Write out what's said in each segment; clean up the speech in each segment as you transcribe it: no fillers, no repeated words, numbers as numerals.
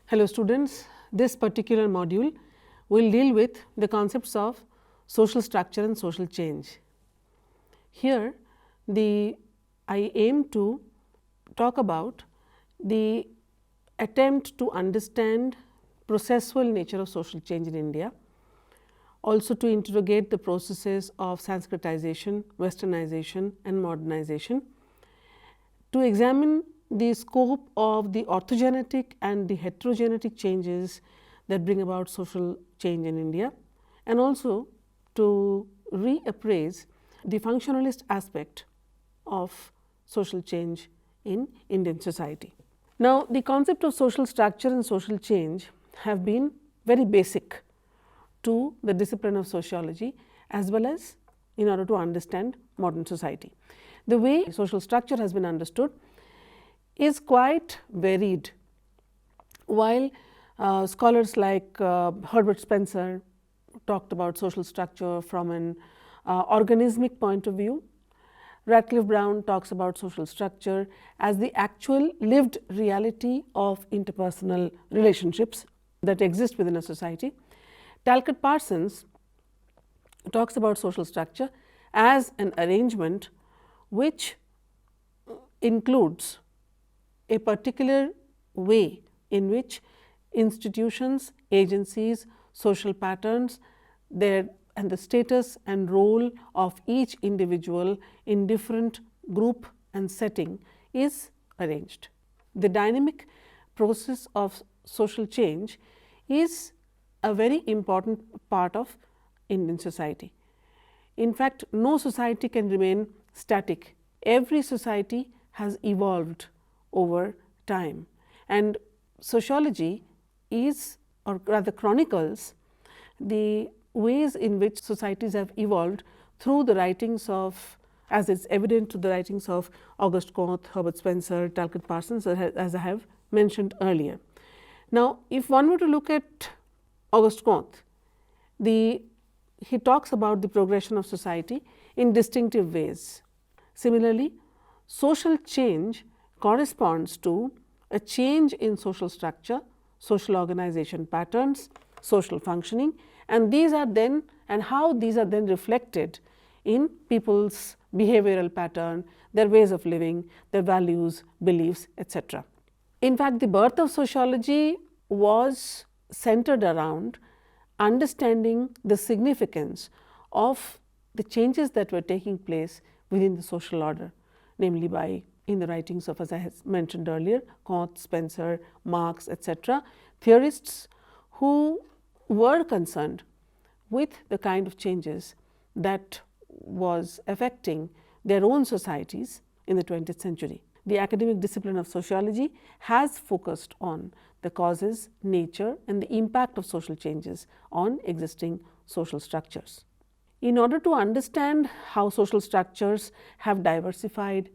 Hello students, this particular module will deal with the concepts of social structure and social change. Here I aim to talk about the attempt to understand processual nature of social change in India, also to interrogate the processes of Sanskritization, Westernization and modernization, to examine the scope of the orthogenetic and the heterogenetic changes that bring about social change in India, and also to reappraise the functionalist aspect of social change in Indian society. Now, the concept of social structure and social change have been very basic to the discipline of sociology as well as in order to understand modern society. The way social structure has been understood is quite varied. While scholars like Herbert Spencer talked about social structure from an organismic point of view, Radcliffe Brown talks about social structure as the actual lived reality of interpersonal relationships that exist within a society. Talcott Parsons talks about social structure as an arrangement which includes a particular way in which institutions, agencies, social patterns, and the status and role of each individual in different group and setting is arranged. The dynamic process of social change is a very important part of Indian society. In fact, no society can remain static. Every society has evolved over time, and sociology is, or rather chronicles, the ways in which societies have evolved through the writings of, as is evident to the writings of Auguste Comte, Herbert Spencer, Talcott Parsons, as I have mentioned earlier. Now, if one were to look at Auguste Comte, he talks about the progression of society in distinctive ways. Similarly, social change corresponds to a change in social structure, social organization patterns, social functioning, and how these are then reflected in people's behavioral pattern, their ways of living, their values, beliefs, etc. In fact, the birth of sociology was centered around understanding the significance of the changes that were taking place within the social order, namely in the writings of, as I mentioned earlier, Comte, Spencer, Marx, etc., theorists who were concerned with the kind of changes that was affecting their own societies in the 20th century. The academic discipline of sociology has focused on the causes, nature and the impact of social changes on existing social structures. In order to understand how social structures have diversified,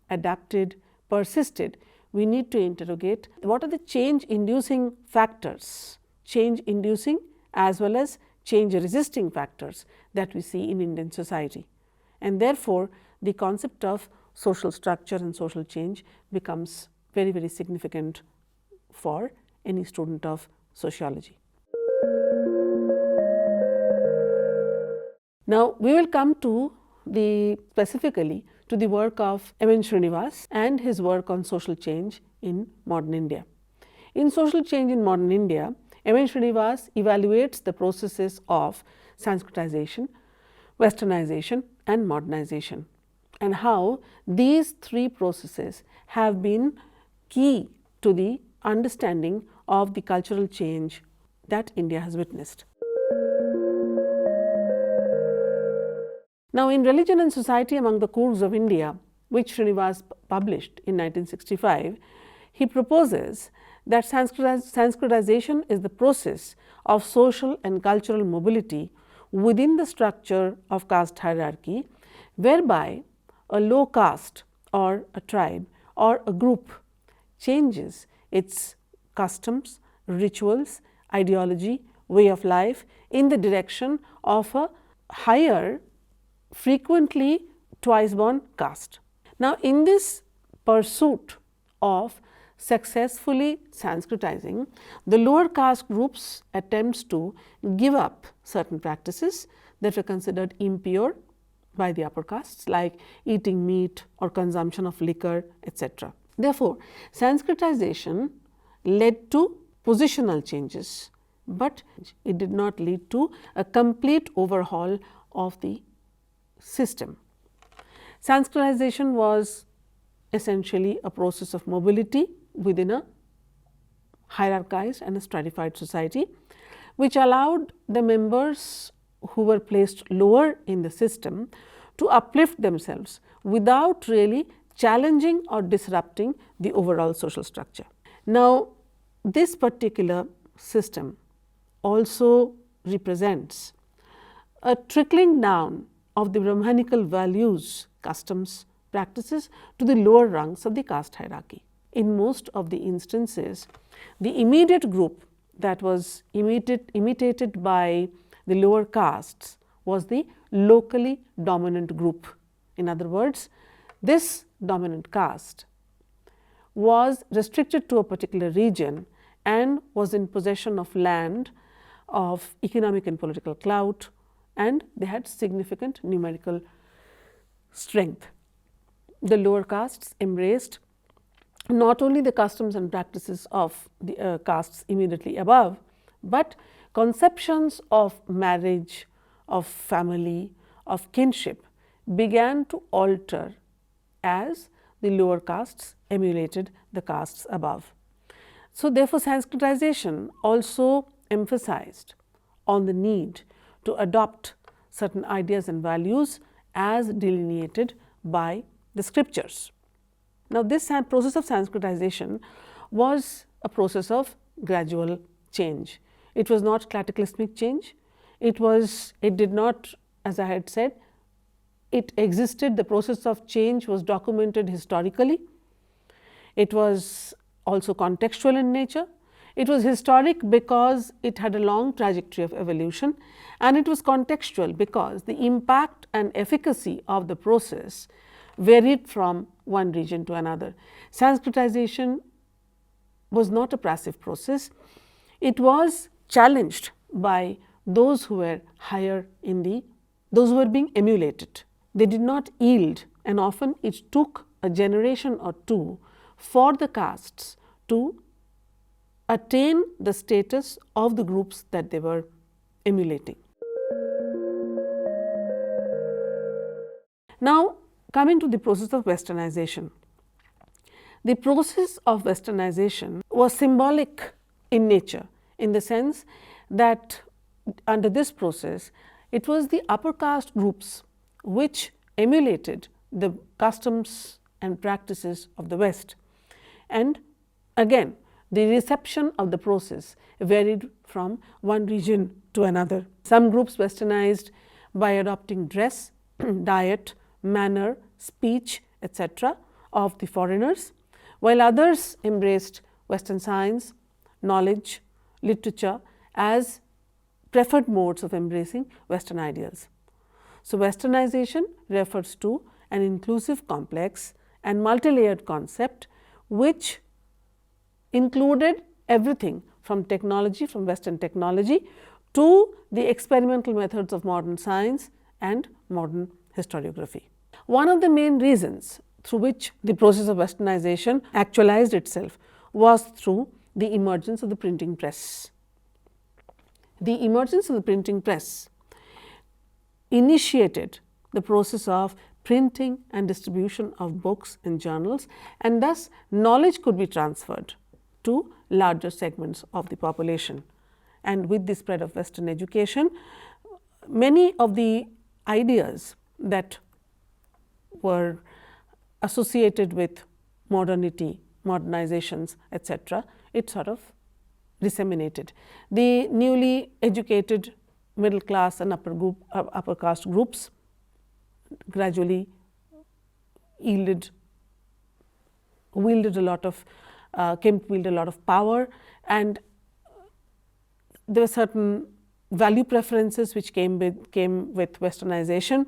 adapted, persisted, we need to interrogate what are the change inducing factors, change inducing as well as change resisting factors that we see in Indian society. And therefore, the concept of social structure and social change becomes very, very significant for any student of sociology. Now, we will come to specifically to the work of M.N. Srinivas and his work on social change in modern India. In Social Change in Modern India, M.N. Srinivas evaluates the processes of Sanskritization, Westernization and modernization, and how these three processes have been key to the understanding of the cultural change that India has witnessed. Now, in Religion and Society Among the Coorgs of India, which Srinivas published in 1965, he proposes that Sanskritization is the process of social and cultural mobility within the structure of caste hierarchy, whereby a low caste or a tribe or a group changes its customs, rituals, ideology, way of life in the direction of a higher, frequently twice born caste. Now, in this pursuit of successfully Sanskritizing, the lower caste groups attempts to give up certain practices that were considered impure by the upper castes, like eating meat or consumption of liquor, etc. Therefore, Sanskritization led to positional changes, but it did not lead to a complete overhaul of the system. Sanskritization was essentially a process of mobility within a hierarchized and a stratified society, which allowed the members who were placed lower in the system to uplift themselves without really challenging or disrupting the overall social structure. Now, this particular system also represents a trickling down of the Brahmanical values, customs, practices to the lower rungs of the caste hierarchy. In most of the instances, the immediate group that was imitated by the lower castes was the locally dominant group. In other words, this dominant caste was restricted to a particular region and was in possession of land, of economic and political clout, and they had significant numerical strength. The lower castes embraced not only the customs and practices of the castes immediately above, but conceptions of marriage, of family, of kinship began to alter as the lower castes emulated the castes above. So, therefore, Sanskritization also emphasized on the need to adopt certain ideas and values as delineated by the scriptures. Now, this process of Sanskritization was a process of gradual change. It was not cataclysmic change. It did not, as I had said, it existed. The process of change was documented historically. It was also contextual in nature. It was historic because it had a long trajectory of evolution, and it was contextual because the impact and efficacy of the process varied from one region to another. Sanskritization was not a passive process. It was challenged by those who were higher in those who were being emulated. They did not yield, and often it took a generation or two for the castes to attain the status of the groups that they were emulating. Now, coming to the process of westernization. The process of westernization was symbolic in nature, in the sense that under this process, it was the upper caste groups which emulated the customs and practices of the West. And again, the reception of the process varied from one region to another. Some groups westernized by adopting dress, diet, manner, speech, etc. of the foreigners, while others embraced Western science, knowledge, literature as preferred modes of embracing Western ideals. So, westernization refers to an inclusive, complex and multi-layered concept which included everything from technology, from Western technology to the experimental methods of modern science and modern historiography. One of the main reasons through which the process of westernization actualized itself was through the emergence of the printing press. The emergence of the printing press initiated the process of printing and distribution of books and journals, and thus knowledge could be transferred to larger segments of the population. And with the spread of Western education, many of the ideas that were associated with modernity, modernizations, etc., it sort of disseminated. The newly educated middle class and upper caste groups gradually wielded a lot of came to wield a lot of power, and there were certain value preferences which came with westernization,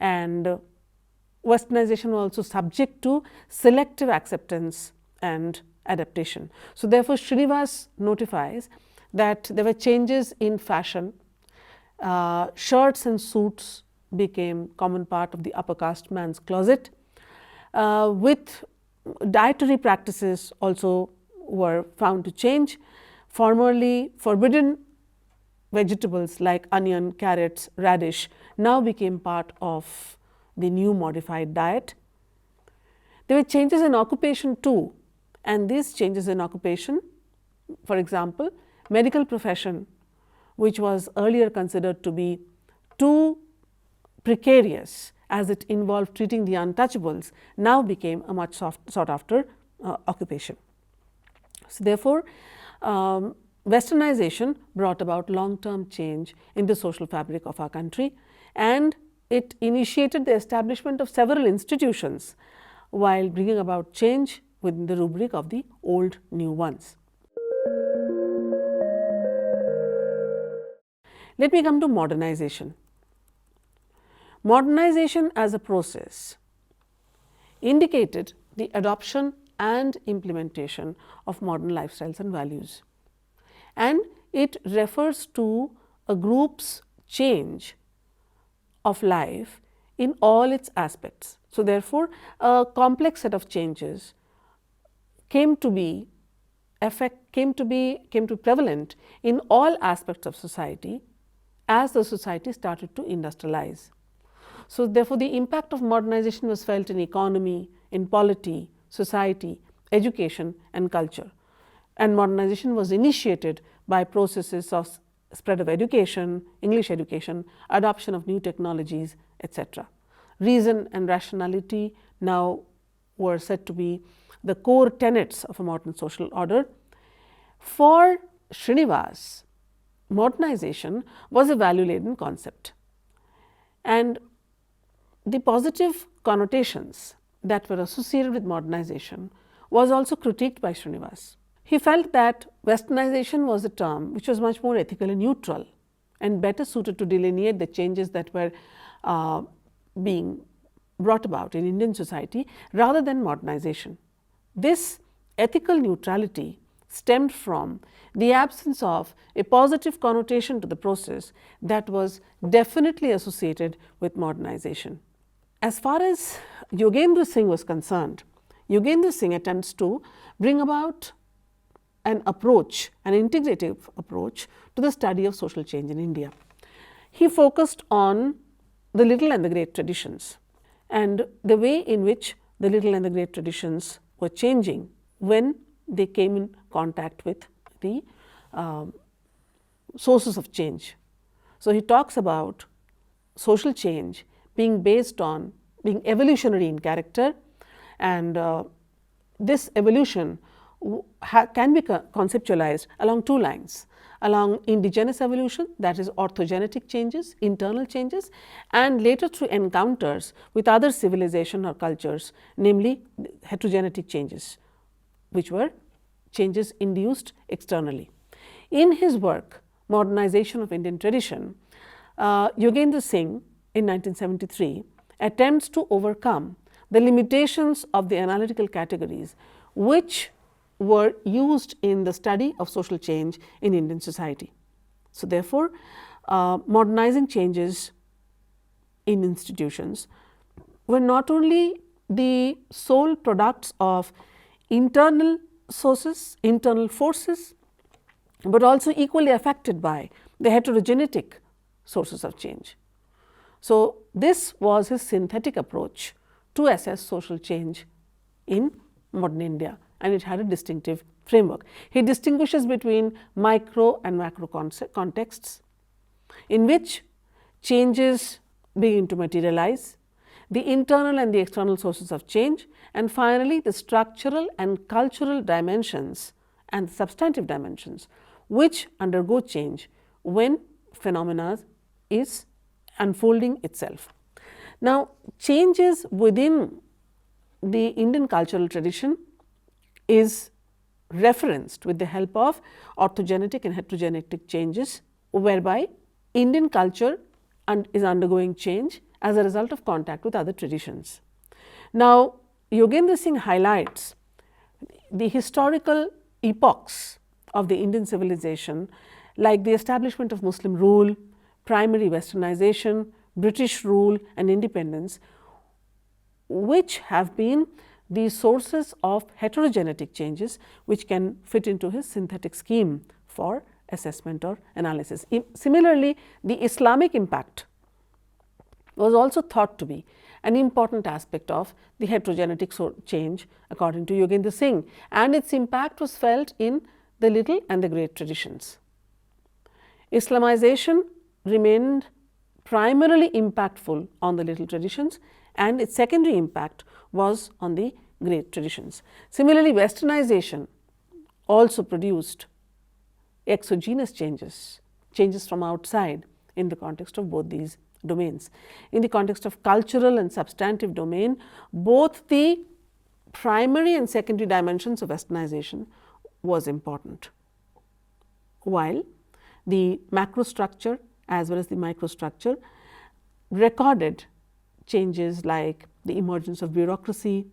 and westernization was also subject to selective acceptance and adaptation. So, therefore, Srinivas notifies that there were changes in fashion. Shirts and suits became common part of the upper caste man's closet, with dietary practices also were found to change. Formerly forbidden vegetables like onion, carrots, radish now became part of the new modified diet. There were changes in occupation too, and these changes in occupation, for example, medical profession, which was earlier considered to be too precarious as it involved treating the untouchables, now became a much sought after occupation. So, therefore, Westernization brought about long term change in the social fabric of our country, and it initiated the establishment of several institutions while bringing about change within the rubric of the old new ones. Let me come to modernization. Modernization as a process indicated the adoption and implementation of modern lifestyles and values, and it refers to a group's change of life in all its aspects. So, therefore, a complex set of changes came to be prevalent in all aspects of society as the society started to industrialize. So, therefore, the impact of modernization was felt in economy, in polity, society, education and culture, and modernization was initiated by processes of spread of education, English education, adoption of new technologies, etc. Reason and rationality now were said to be the core tenets of a modern social order. For Srinivas, modernization was a value-laden concept, and the positive connotations that were associated with modernization was also critiqued by Srinivas. He felt that Westernization was a term which was much more ethically neutral and better suited to delineate the changes that were being brought about in Indian society rather than modernization. This ethical neutrality stemmed from the absence of a positive connotation to the process that was definitely associated with modernization. As far as Yogendra Singh was concerned, Yogendra Singh attempts to bring about an approach, an integrative approach to the study of social change in India. He focused on the little and the great traditions and the way in which the little and the great traditions were changing when they came in contact with the sources of change. So, he talks about social change being based on being evolutionary in character, and this evolution can be conceptualized along two lines: along indigenous evolution, that is orthogenetic changes, internal changes, and later through encounters with other civilization or cultures, namely heterogenetic changes, which were changes induced externally. In his work Modernization of Indian Tradition, Yogendra Singh in 1973 attempts to overcome the limitations of the analytical categories which were used in the study of social change in Indian society. So, therefore, modernizing changes in institutions were not only the sole products of internal sources, internal forces, but also equally affected by the heterogenetic sources of change. So, this was his synthetic approach to assess social change in modern India, and it had a distinctive framework. He distinguishes between micro and macro contexts in which changes begin to materialize, the internal and the external sources of change, and finally, the structural and cultural dimensions and substantive dimensions which undergo change when phenomena is unfolding itself. Now, changes within the Indian cultural tradition is referenced with the help of orthogenetic and heterogenetic changes, whereby Indian culture is undergoing change as a result of contact with other traditions. Now, Yogendra Singh highlights the historical epochs of the Indian civilization, like the establishment of Muslim rule, primary westernization, British rule and independence, which have been the sources of heterogenetic changes which can fit into his synthetic scheme for assessment or analysis. Similarly, the Islamic impact was also thought to be an important aspect of the heterogenetic change according to Yogendra Singh, and its impact was felt in the little and the great traditions. Islamization remained primarily impactful on the little traditions, and its secondary impact was on the great traditions. Similarly, westernization also produced exogenous changes, changes from outside in the context of both these domains. In the context of cultural and substantive domain, both the primary and secondary dimensions of westernization was important, while the macrostructure as well as the microstructure recorded changes like the emergence of bureaucracy,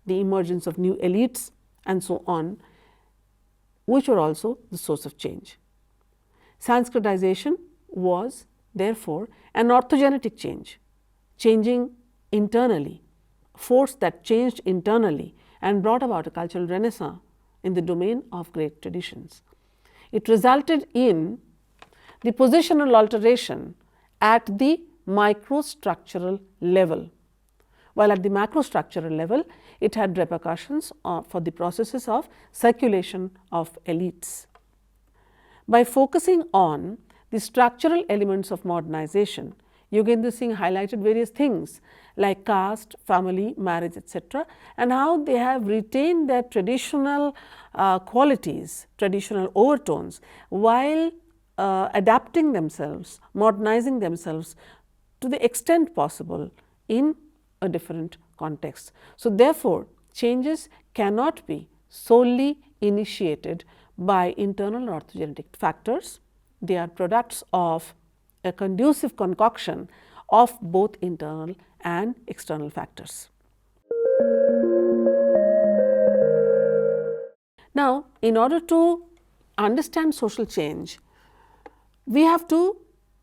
the emergence of new elites and so on, which were also the source of change. Sanskritization was therefore an orthogenetic change, changing internally, force that changed internally and brought about a cultural renaissance in the domain of great traditions. It resulted in the positional alteration at the microstructural level, while at the macrostructural level it had repercussions for the processes of circulation of elites. By focusing on the structural elements of modernization, Yogendra Singh highlighted various things like caste, family, marriage, etc., and how they have retained their traditional qualities, traditional overtones, while adapting themselves, modernizing themselves to the extent possible in a different context. So, therefore, changes cannot be solely initiated by internal or orthogenetic factors. They are products of a conducive concoction of both internal and external factors. Now, in order to understand social change, we have to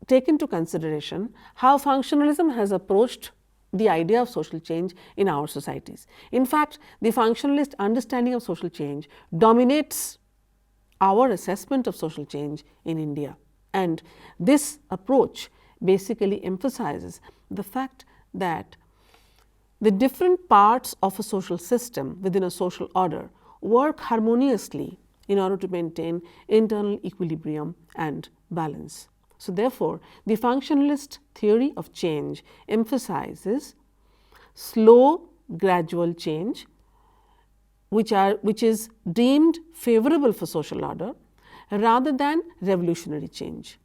take into consideration how functionalism has approached the idea of social change in our societies. In fact, the functionalist understanding of social change dominates our assessment of social change in India, and this approach basically emphasizes the fact that the different parts of a social system within a social order work harmoniously in order to maintain internal equilibrium and balance. So, therefore, the functionalist theory of change emphasizes slow gradual change which is deemed favorable for social order rather than revolutionary change.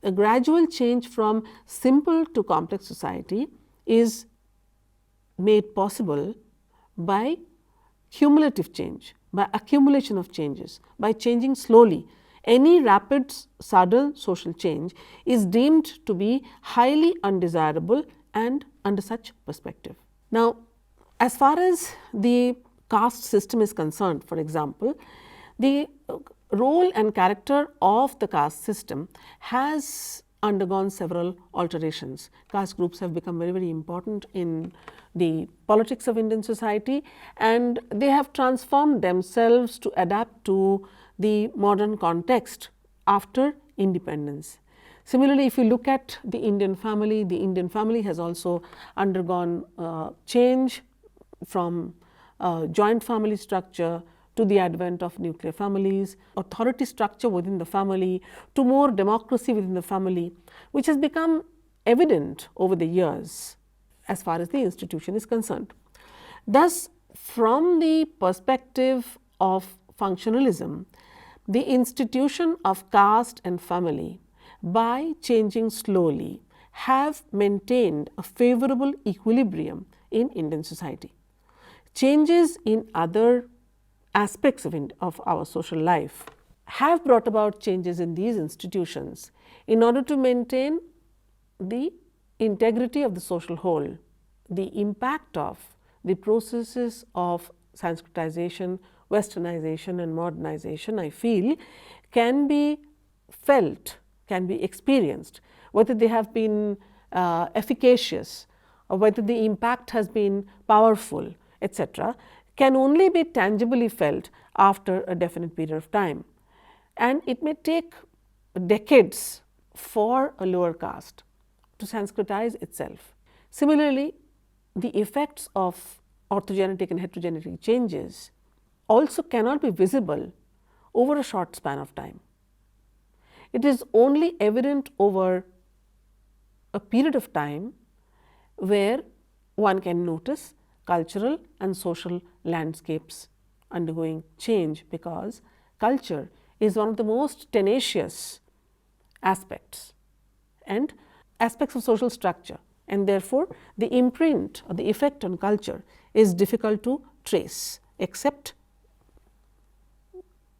A gradual change from simple to complex society is made possible by cumulative change, by accumulation of changes, by changing slowly. Any rapid sudden social change is deemed to be highly undesirable and under such perspective. Now, as far as the caste system is concerned, for example, the role and character of the caste system has undergone several alterations. Caste groups have become very, very important in the politics of Indian society, and they have transformed themselves to adapt to the modern context after independence. Similarly, if you look at the Indian family has also undergone change from joint family structure to the advent of nuclear families, authority structure within the family, to more democracy within the family, which has become evident over the years as far as the institution is concerned. Thus, from the perspective of functionalism, the institution of caste and family, by changing slowly, have maintained a favorable equilibrium in Indian society. Changes in other aspects of our social life have brought about changes in these institutions in order to maintain the integrity of the social whole. The impact of the processes of Sanskritization westernization and modernization, I feel, can be felt, can be experienced, whether they have been efficacious or whether the impact has been powerful, etc., can only be tangibly felt after a definite period of time. And it may take decades for a lower caste to Sanskritize itself. Similarly, the effects of orthogenetic and heterogenetic changes also cannot be visible over a short span of time. It is only evident over a period of time where one can notice cultural and social landscapes undergoing change, because culture is one of the most tenacious aspects and aspects of social structure, and therefore, the imprint or the effect on culture is difficult to trace, except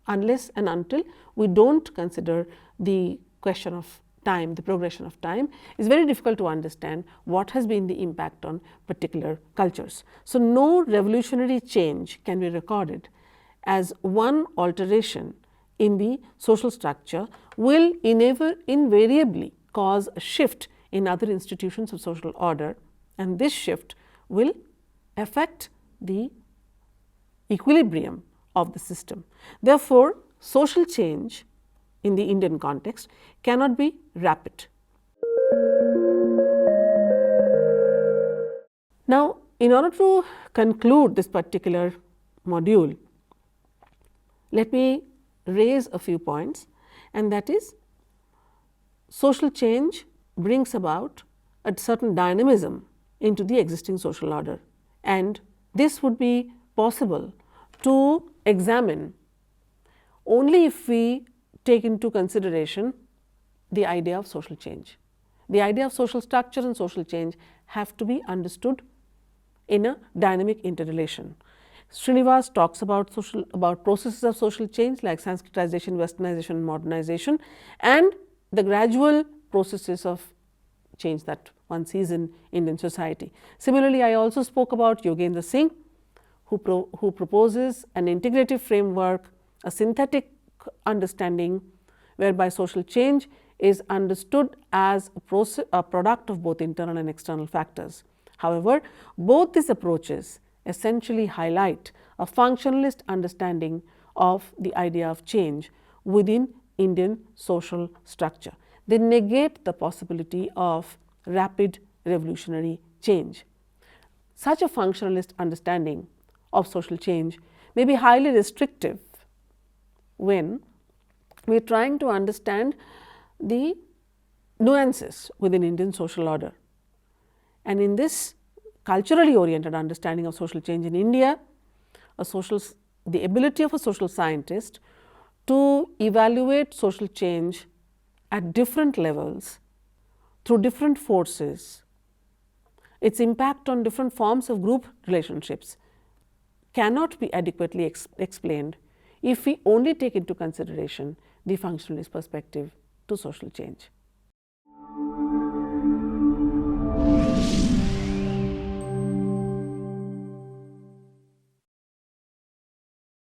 unless and until we do not consider the question of time, the progression of time. It is very difficult to understand what has been the impact on particular cultures. So, no revolutionary change can be recorded as one alteration in the social structure will invariably cause a shift in other institutions of social order, and this shift will affect the equilibrium of the system. Therefore, social change in the Indian context cannot be rapid. Now, in order to conclude this particular module, let me raise a few points, and that is, social change brings about a certain dynamism into the existing social order, and this would be possible to examine only if we take into consideration the idea of social change. The idea of social structure and social change have to be understood in a dynamic interrelation. Srinivas talks about processes of social change like Sanskritization, westernization and modernization, and the gradual processes of change that one sees in Indian society. Similarly, I also spoke about Yogendra Singh, who proposes an integrative framework, a synthetic understanding whereby social change is understood as a product of both internal and external factors. However, both these approaches essentially highlight a functionalist understanding of the idea of change within Indian social structure. They negate the possibility of rapid revolutionary change. Such a functionalist understanding of social change may be highly restrictive when we are trying to understand the nuances within Indian social order. And in this culturally oriented understanding of social change in India, the ability of a social scientist to evaluate social change at different levels through different forces, its impact on different forms of group relationships cannot be adequately explained if we only take into consideration the functionalist perspective to social change.